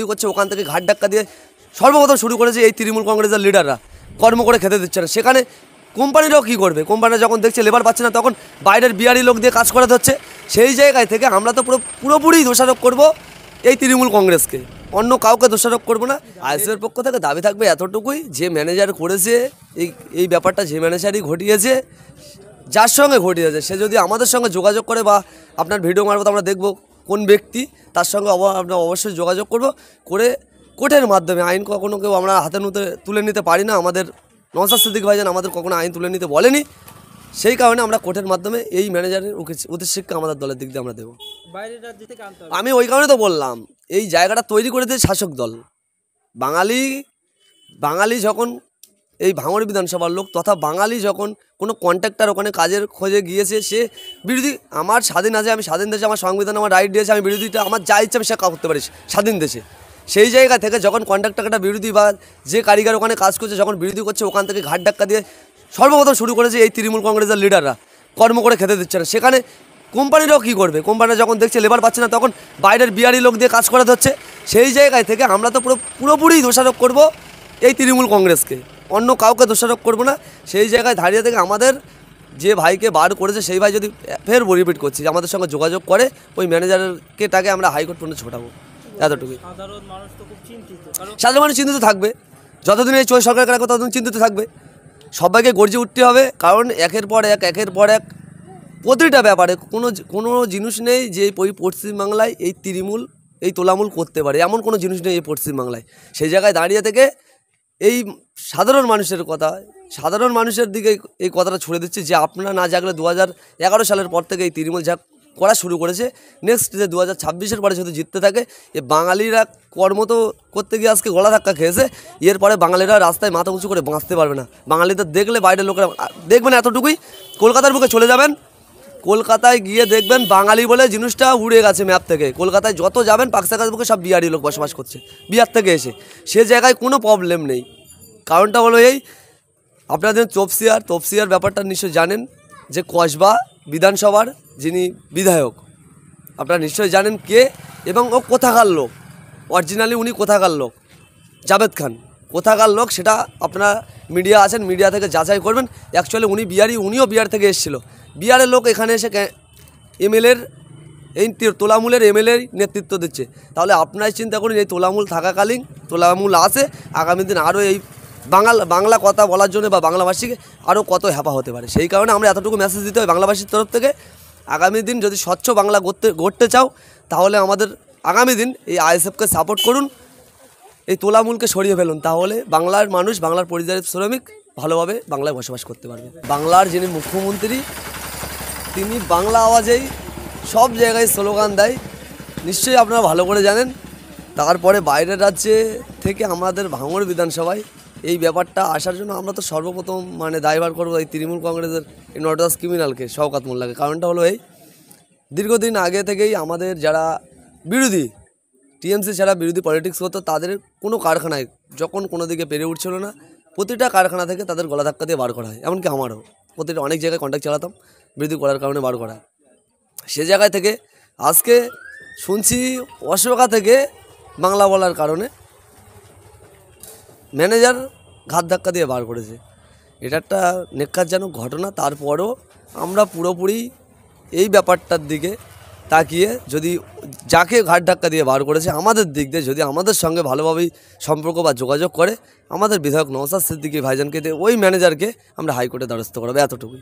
বিরোধী করছে ওখান থেকে ঘাট ধাক্কা দিয়ে সর্বপ্রথম শুরু করেছে এই তৃণমূল কংগ্রেসের লিডাররা। কর্ম করে খেতে দিচ্ছে না, সেখানে কোম্পানিরাও কী করবে? কোম্পানিরা যখন দেখছে লেবার পাচ্ছে না তখন বাইরের বিহারি লোক দিয়ে কাজ করাতে হচ্ছে। সেই জায়গায় থেকে আমরা তো পুরোপুরি দোষারোপ করব এই তৃণমূল কংগ্রেসকে, অন্য কাউকে দোষারোপ করবো না। আইএসএফের পক্ষ থেকে দাবি থাকবে এতটুকুই, যে ম্যানেজার করেছে এই ব্যাপারটা, যে ম্যানেজারই ঘটিয়েছে, যার সঙ্গে ঘটিয়েছে, সে যদি আমাদের সঙ্গে যোগাযোগ করে বা আপনার ভিডিও মারফত আমরা দেখব কোন ব্যক্তি, তার সঙ্গে আমরা অবশ্যই যোগাযোগ করব করে কোর্টের মাধ্যমে। আইন কখনো কেউ আমরা হাতে তুলে নিতে পারি না, আমাদের নওশাদ সিদ্দিকী ভাইজান আমাদের কখনো আইন তুলে নিতে বলেনি। সেই কারণে আমরা কোর্টের মাধ্যমে এই ম্যানেজারের উচ্চশিক্ষা আমাদের দলের দিক দিয়ে আমরা দেবো। আমি ওই কারণে তো বললাম, এই জায়গাটা তৈরি করে দিয়েছে শাসক দল। বাঙালি যখন এই ভাঙড় বিধানসভার লোক তথা বাঙালি যখন কোনো কন্ট্রাক্টর ওখানে কাজের খোঁজে গিয়েছে, সে বিরোধী, আমার স্বাধীন আছে, আমি স্বাধীন দেশে, আমার সংবিধান আমার রাইট দিয়েছে, আমি বিরোধীটা আমার যা ইচ্ছা আমি সে করতে পারি স্বাধীন দেশে। সেই জায়গা থেকে যখন কন্ট্রাক্টরটা বিরোধী বা যে কারিগর ওখানে কাজ করছে যখন বিরোধী করছে ওখান থেকে ঘাট ধাক্কা দিয়ে সর্বপ্রথম শুরু করেছে এই তৃণমূল কংগ্রেসের লিডাররা। কর্ম করে খেতে দিচ্ছে না, সেখানে কোম্পানিরাও কী করবে? কোম্পানিরা যখন দেখছে লেবার পাচ্ছে না তখন বাইরের বিহারি লোক দিয়ে কাজ করাতে হচ্ছে। সেই জায়গায় থেকে আমরা তো পুরোপুরি দোষারোপ করব এই তৃণমূল কংগ্রেসকে, অন্য কাউকে দোষারোপ করবো না। সেই জায়গায় দাঁড়িয়ে থেকে আমাদের যে ভাইকে বার করেছে সেই ভাই যদি ফের রিপিট করছি আমাদের সঙ্গে যোগাযোগ করে, ওই ম্যানেজারকে তাকে আমরা হাইকোর্ট পর্যন্ত ছোটাবো, এতটুকুই। সাধারণ মানুষ চিন্তিত থাকবে, যতদিন এই চোর সরকার রাখবে ততদিন চিন্তিত থাকবে। সবাইকে গর্জে উঠতে হবে, কারণ একের পর এক প্রতিটা ব্যাপারে কোনো জিনিস নেই যে ওই পশ্চিমবাংলায় এই তোলামূল করতে পারে, এমন কোনো জিনিস নেই এই পশ্চিমবাংলায়। সেই জায়গায় দাঁড়িয়ে থেকে এই সাধারণ মানুষের দিকে এই কথাটা ছুড়ে দিচ্ছে যে আপনারা না জাগলে 2011 সালের পর থেকে এই তৃণমূল যা করা শুরু করেছে, নেক্সট যে 2026-এর পরে যদি জিততে থাকে, বাঙালিরা কর্ম তো করতে গিয়ে আজকে গলা ধাক্কা খেয়েছে, এরপরে বাঙালিরা রাস্তায় মাথা উঁচু করে বাঁচতে পারবে না। বাঙালিদের দেখলে বাইরের লোকেরা দেখবেন, এতটুকুই, কলকাতার বুকে চলে যাবেন, কলকাতায় গিয়ে দেখবেন বাঙালি বলে জিনিসটা উড়ে গেছে ম্যাপ থেকে। কলকাতায় যত যাবেন পাকসাকার বুকে সব বিহারি লোক বসবাস করছে, বিহার থেকে এসে। সে জায়গায় কোনো প্রবলেম নেই। কারণটা হলো এই, আপনাদের তপসিয়ার ব্যাপারটা নিশ্চয়ই জানেন, যে কসবা বিধানসভার যিনি বিধায়ক, আপনারা নিশ্চয়ই জানেন কে এবং ও কোথাকার লোক। অরিজিনালি উনি কোথাকার লোক, জাভেদ খান কোথাকার লোক, সেটা আপনারা মিডিয়া আছেন, মিডিয়া থেকে যাচাই করবেন। অ্যাকচুয়ালি উনি বিহারি, উনিও বিহার থেকে এসেছিলো। বিহারের লোক এখানে এসে এমএলএর এই তোলামূলের এমএলএ নেতৃত্ব দিচ্ছে। তাহলে আপনারাই চিন্তা করুন, এই তোলামূল আছে, আগামী দিন আরও এই বাংলা কথা বলার জন্য বা বাংলাভাষীকে আরও কত হ্যাপা হতে পারে। সেই কারণে আমরা এতটুকু মেসেজ দিতে হয় বাংলাভাষীর তরফ থেকে, আগামী দিন যদি স্বচ্ছ বাংলা গড়তে চাও, তাহলে আমাদের আগামী দিন এই আইএসএফকে সাপোর্ট করুন, এই তোলামূলকে সরিয়ে ফেলুন, তাহলে বাংলার মানুষ, বাংলার পরিযায়ী শ্রমিক ভালোভাবে বাংলায় বসবাস করতে পারবে। বাংলার যিনি মুখ্যমন্ত্রী, তিনি বাংলা আওয়াজেই সব জায়গায় স্লোগান দেয়, নিশ্চয়ই আপনারা ভালো করে জানেন। তারপরে বাইরের রাজ্যে থেকে আমাদের ভাঙড় বিধানসভায় এই ব্যাপারটা আসার জন্য আমরা তো সর্বপ্রথম দায়ভার করবো এই তৃণমূল কংগ্রেসের এই নটরাজ ক্রিমিনালকে, শওকত মোল্লাকে। কারণটা হলো এই, দীর্ঘদিন আগে থেকেই আমাদের যারা বিরোধী, টিএমসি ছাড়া বিরোধী পলিটিক্স করতো, তাদের কোনো কারখানায় যখন কোনো দিকে পেরে উঠছিল না, প্রতিটা কারখানা থেকে তাদের গলা ধাক্কা দিয়ে বার করা হয়। এমনকি আমারও অনেক জায়গায় কন্ট্যাক্ট চালাতাম, বিরোধী করার কারণে বার করা। সে জায়গায় থেকে আজকে শুনছি অশোকা থেকে বাংলা বলার কারণে ম্যানেজার ঘাত ধাক্কা দিয়ে বার করেছে। এটা একটা নেক্কারজনক ঘটনা। তারপরও আমরা পুরোপুরি এই ব্যাপারটার দিকে তাকিয়ে, যদি যাকে ঘাট ধাক্কা দিয়ে বার করেছে আমাদের দিক দিয়ে যদি আমাদের সঙ্গে ভালোভাবেই সম্পর্ক বা যোগাযোগ করে, আমাদের বিধায়ক নওশাদ সিদ্দিকী ভাইজানকে দিয়ে ওই ম্যানেজারকে আমরা হাইকোর্টে দ্বারস্থ করাবো, এতটুকুই।